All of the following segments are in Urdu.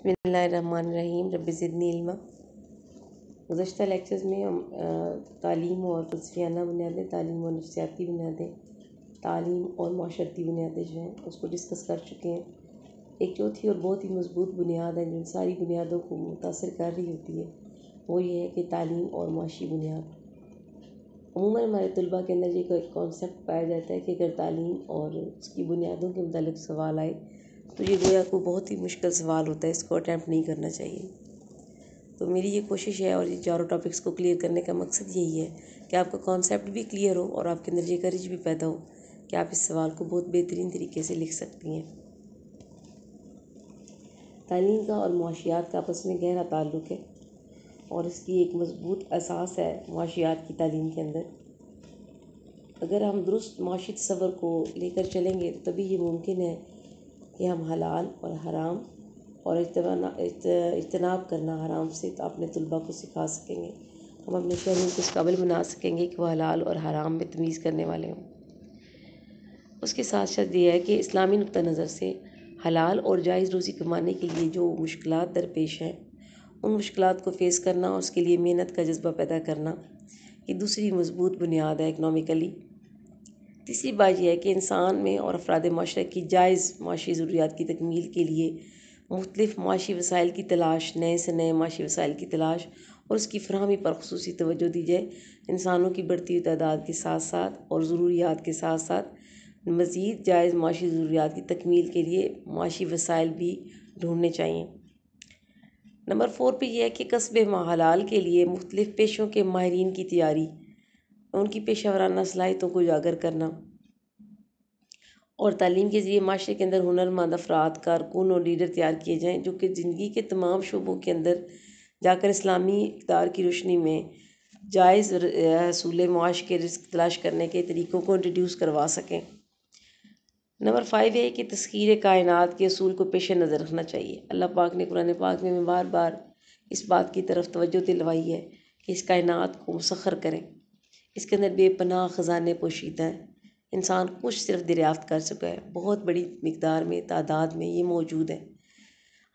بسم اللہ الرحمن الرحیم، رب زدنی علما۔ گزشتہ لیکچرز میں ہم تعلیم اور فلسفیانہ بنیادیں، تعلیم اور نفسیاتی بنیادیں، تعلیم اور معاشرتی بنیادیں جو ہیں اس کو ڈسکس کر چکے ہیں۔ ایک چوتھی اور بہت ہی مضبوط بنیاد ہے جو ان ساری بنیادوں کو متاثر کر رہی ہوتی ہے، وہ یہ ہے کہ تعلیم اور معاشی بنیاد۔ عموماً ہمارے طلباء کے اندر یہ ایک کانسیپٹ پایا جاتا ہے کہ اگر تعلیم اور اس کی بنیادوں کے متعلق سوال آئے تو یہ گویا کو بہت ہی مشکل سوال ہوتا ہے، اس کو اٹیمپٹ نہیں کرنا چاہیے۔ تو میری یہ کوشش ہے اور یہ چاروں ٹاپکس کو کلیئر کرنے کا مقصد یہی ہے کہ آپ کا کانسیپٹ بھی کلیئر ہو اور آپ کے اندر یہ کریج بھی پیدا ہو کہ آپ اس سوال کو بہت بہترین طریقے سے لکھ سکتی ہیں۔ تعلیم کا اور معاشیات کا آپس میں گہرا تعلق ہے اور اس کی ایک مضبوط اساس ہے معاشیات کی تعلیم کے اندر۔ اگر ہم درست معاشی تصور کو لے کر چلیں گے تو تبھی یہ ممکن ہے کہ ہم حلال اور حرام اور اجتناب کرنا حرام سے اپنے طلباء کو سکھا سکیں گے۔ ہم اپنے شہریوں کو اس قابل بنا سکیں گے کہ وہ حلال اور حرام میں تمیز کرنے والے ہوں۔ اس کے ساتھ ساتھ یہ ہے کہ اسلامی نقطہ نظر سے حلال اور جائز روزی کمانے کے لیے جو مشکلات درپیش ہیں، ان مشکلات کو فیس کرنا اور اس کے لیے محنت کا جذبہ پیدا کرنا، یہ دوسری مضبوط بنیاد ہے اکنامکلی۔ تیسری بات یہ ہے کہ انسان میں اور افراد معاشرے کی جائز معاشی ضروریات کی تکمیل کے لیے مختلف معاشی وسائل کی تلاش، نئے سے نئے معاشی وسائل کی تلاش اور اس کی فراہمی پر خصوصی توجہ دی جائے۔ انسانوں کی بڑھتی ہوئی تعداد کے ساتھ ساتھ اور ضروریات کے ساتھ ساتھ مزید جائز معاشی ضروریات کی تکمیل کے لیے معاشی وسائل بھی ڈھونڈنے چاہئیں۔ نمبر 4 پہ یہ ہے کہ کسب حلال کے لیے مختلف پیشوں کے ماہرین کی تیاری، ان کی پیشہ ورانہ صلاحیتوں کو اجاگر کرنا اور تعلیم کے ذریعے معاشرے کے اندر ہنرمند افراد، کارکن اور لیڈر تیار کیے جائیں جو کہ زندگی کے تمام شعبوں کے اندر جا کر اسلامی اقدار کی روشنی میں جائز حصول معاش کے رزق تلاش کرنے کے طریقوں کو انٹروڈیوس کروا سکیں۔ نمبر 5 ہے کہ تسخیر کائنات کے اصول کو پیش نظر رکھنا چاہیے۔ اللہ پاک نے قرآن پاک میں بار بار اس بات کی طرف توجہ دلوائی ہے کہ اس کائنات کو مسخر کریں، اس کے اندر بے پناہ خزانے پوشیدہ ہیں۔ انسان کچھ صرف دریافت کر چکا ہے، بہت بڑی مقدار میں، تعداد میں یہ موجود ہے۔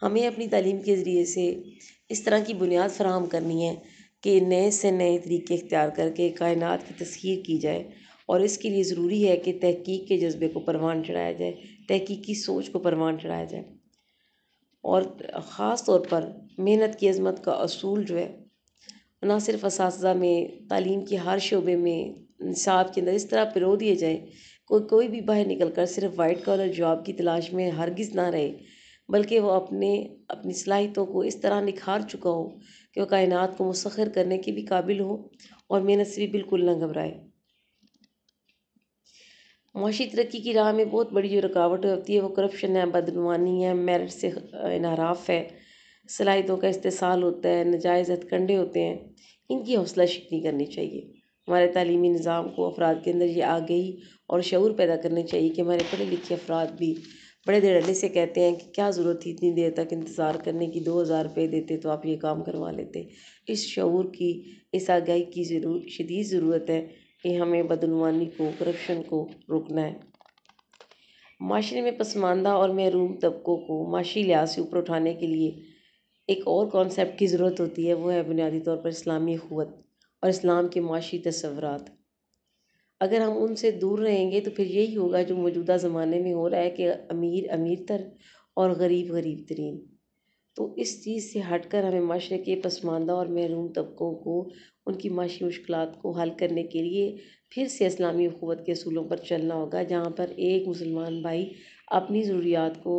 ہمیں اپنی تعلیم کے ذریعے سے اس طرح کی بنیاد فراہم کرنی ہے کہ نئے سے نئے طریقے اختیار کر کے کائنات کی تسخیر کی جائے، اور اس کے لیے ضروری ہے کہ تحقیق کے جذبے کو پروان چڑھایا جائے، تحقیقی سوچ کو پروان چڑھایا جائے، اور خاص طور پر محنت کی عظمت کا اصول جو ہے نہ صرف اساتذہ میں، تعلیم کے ہر شعبے میں، نصاب کے اندر اس طرح پرو دیے جائیں کوئی بھی باہر نکل کر صرف وائٹ کالر جاب کی تلاش میں ہرگز نہ رہے، بلکہ وہ اپنی صلاحیتوں کو اس طرح نکھار چکا ہو کہ وہ کائنات کو مسخر کرنے کے بھی قابل ہو اور محنت سے بھی بالکل نہ گھبرائے۔ معاشی ترقی کی راہ میں بہت بڑی جو رکاوٹ ہوتی ہے وہ کرپشن ہے، بدعنوانی ہے، میرٹ سے انحراف ہے، صلاحیتوں کا استحصال ہوتا ہے، ناجائز ہتھ کنڈے ہوتے ہیں۔ ان کی حوصلہ شکنی کرنی چاہیے۔ ہمارے تعلیمی نظام کو افراد کے اندر یہ آگہی اور شعور پیدا کرنے چاہیے کہ ہمارے پڑھے لکھے افراد بھی بڑے دھڑلے سے کہتے ہیں کہ کیا ضرورت تھی اتنی دیر تک انتظار کرنے کی، 2000 روپے دیتے تو آپ یہ کام کروا لیتے۔ اس شعور کی، اس آگاہی کی شدید ضرورت ہے کہ ہمیں بدعنوانی کو، کرپشن کو روکنا ہے۔ معاشرے میں پسماندہ اور محروم طبقوں کو معاشی لحاظ سے اوپر اٹھانے کے لیے ایک اور کانسیپٹ کی ضرورت ہوتی ہے، وہ ہے بنیادی طور پر اسلامی اخوت اور اسلام کے معاشی تصورات۔ اگر ہم ان سے دور رہیں گے تو پھر یہی ہوگا جو موجودہ زمانے میں ہو رہا ہے کہ امیر امیر تر اور غریب غریب ترین۔ تو اس چیز سے ہٹ کر ہمیں معاشرے کے پسماندہ اور محروم طبقوں کو ان کی معاشی مشکلات کو حل کرنے کے لیے پھر سے اسلامی اخوت کے اصولوں پر چلنا ہوگا، جہاں پر ایک مسلمان بھائی اپنی ضروریات کو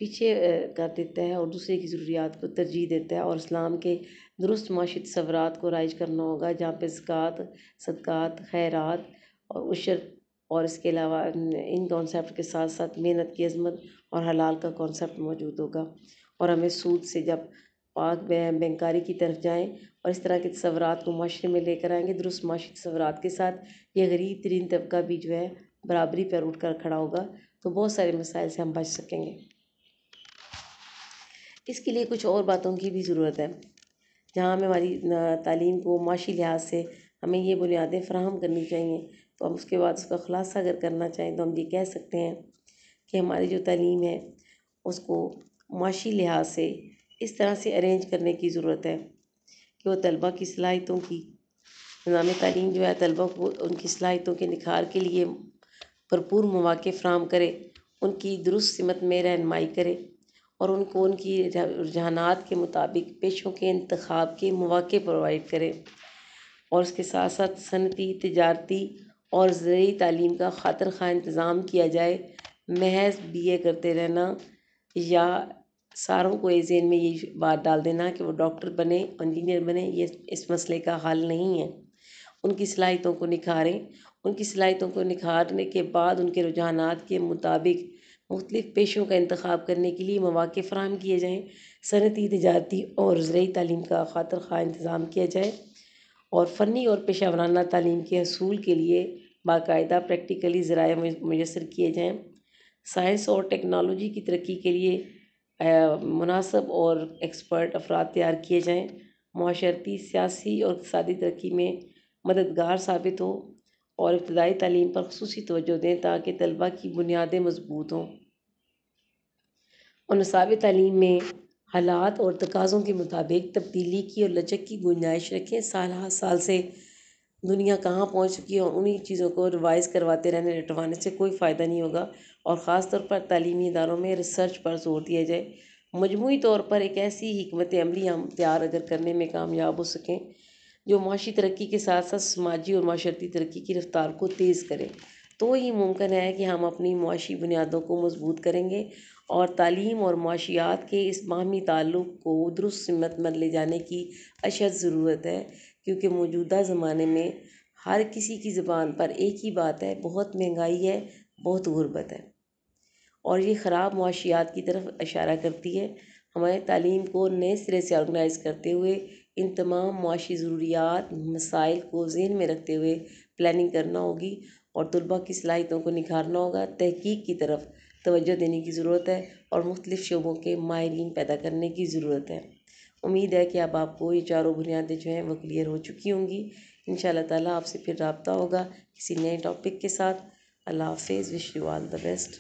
پیچھے کر دیتا ہے اور دوسرے کی ضروریات کو ترجیح دیتا ہے، اور اسلام کے درست معاشی تصورات کو رائج کرنا ہوگا، جہاں پہ زکوٰۃ، صدقات، خیرات اور عشر اور اس کے علاوہ ان کانسیپٹ کے ساتھ ساتھ محنت کی عظمت اور حلال کا کانسیپٹ موجود ہوگا۔ اور ہمیں سود سے جب پاک بینکاری کی طرف جائیں اور اس طرح کے تصورات کو معاشرے میں لے کر آئیں گے، درست معاشی تصورات کے ساتھ یہ غریب ترین طبقہ بھی جو ہے برابری پر اٹھ کر کھڑا ہوگا، تو بہت سارے مسائل سے ہم بچ سکیں گے۔ اس کے لیے کچھ اور باتوں کی بھی ضرورت ہے، جہاں ہمیں ہماری تعلیم کو معاشی لحاظ سے ہمیں یہ بنیادیں فراہم کرنی چاہیے۔ تو ہم اس کے بعد اس کا خلاصہ اگر کرنا چاہیں تو ہم یہ کہہ سکتے ہیں کہ ہماری جو تعلیم ہے اس کو معاشی لحاظ سے اس طرح سے ارینج کرنے کی ضرورت ہے کہ وہ طلبہ کی صلاحیتوں کی نظام تعلیم جو ہے طلبہ کو ان کی صلاحیتوں کے نکھار کے لیے بھرپور مواقع فراہم کرے، ان کی درست سمت میں رہنمائی کرے اور ان کو ان کی رجحانات کے مطابق پیشوں کے انتخاب کے مواقع پرووائڈ کرے، اور اس کے ساتھ ساتھ صنعتی، تجارتی اور زرعی تعلیم کا خاطر خواہ انتظام کیا جائے۔ محض بی اے کرتے رہنا یا ساروں کو ذہن میں یہ بات ڈال دینا کہ وہ ڈاکٹر بنے، انجینئر بنے، یہ اس مسئلے کا حل نہیں ہے۔ ان کی صلاحیتوں کو نکھاریں، ان کی صلاحیتوں کو نکھارنے کے بعد ان کے رجحانات کے مطابق مختلف پیشوں کا انتخاب کرنے کے لیے مواقع فراہم کیے جائیں، صنعتی، تجارتی اور زرعی تعلیم کا خاطر خواہ انتظام کیا جائے، اور فنی اور پیشہ ورانہ تعلیم کے حصول کے لیے باقاعدہ پریکٹیکلی ذرائع میسر کیے جائیں، سائنس اور ٹیکنالوجی کی ترقی کے لیے مناسب اور ایکسپرٹ افراد تیار کیے جائیں، معاشرتی، سیاسی اور اقتصادی ترقی میں مددگار ثابت ہوں، اور ابتدائی تعلیم پر خصوصی توجہ دیں تاکہ طلبہ کی بنیادیں مضبوط ہوں، اور نصاب تعلیم میں حالات اور تقاضوں کے مطابق تبدیلی کی اور لچک کی گنجائش رکھیں۔ سال ہر سال سے دنیا کہاں پہنچ چکی ہے، انہی چیزوں کو ریوائز کرواتے رہنے، رٹوانے سے کوئی فائدہ نہیں ہوگا، اور خاص طور پر تعلیمی اداروں میں ریسرچ پر زور دیا جائے۔ مجموعی طور پر ایک ایسی حکمت عملی ہم تیار اگر کرنے میں کامیاب ہو سکیں جو معاشی ترقی کے ساتھ ساتھ سماجی اور معاشرتی ترقی کی رفتار کو تیز کرے، تو ہی ممکن ہے کہ ہم اپنی معاشی بنیادوں کو مضبوط کریں گے، اور تعلیم اور معاشیات کے اس باہمی تعلق کو درست سمت میں لے جانے کی اشد ضرورت ہے، کیونکہ موجودہ زمانے میں ہر کسی کی زبان پر ایک ہی بات ہے: بہت مہنگائی ہے، بہت غربت ہے، اور یہ خراب معاشیات کی طرف اشارہ کرتی ہے۔ ہمیں تعلیم کو نئے سرے سے آرگنائز کرتے ہوئے ان تمام معاشی ضروریات، مسائل کو ذہن میں رکھتے ہوئے پلاننگ کرنا ہوگی، اور طلباء کی صلاحیتوں کو نکھارنا ہوگا، تحقیق کی طرف توجہ دینے کی ضرورت ہے، اور مختلف شعبوں کے ماہرین پیدا کرنے کی ضرورت ہے۔ امید ہے کہ اب آپ کو یہ چاروں بنیادیں جو ہیں وہ کلیئر ہو چکی ہوں گی۔ انشاءاللہ تعالیٰ آپ سے پھر رابطہ ہوگا کسی نئے ٹاپک کے ساتھ۔ اللہ حافظ، wish you all the best.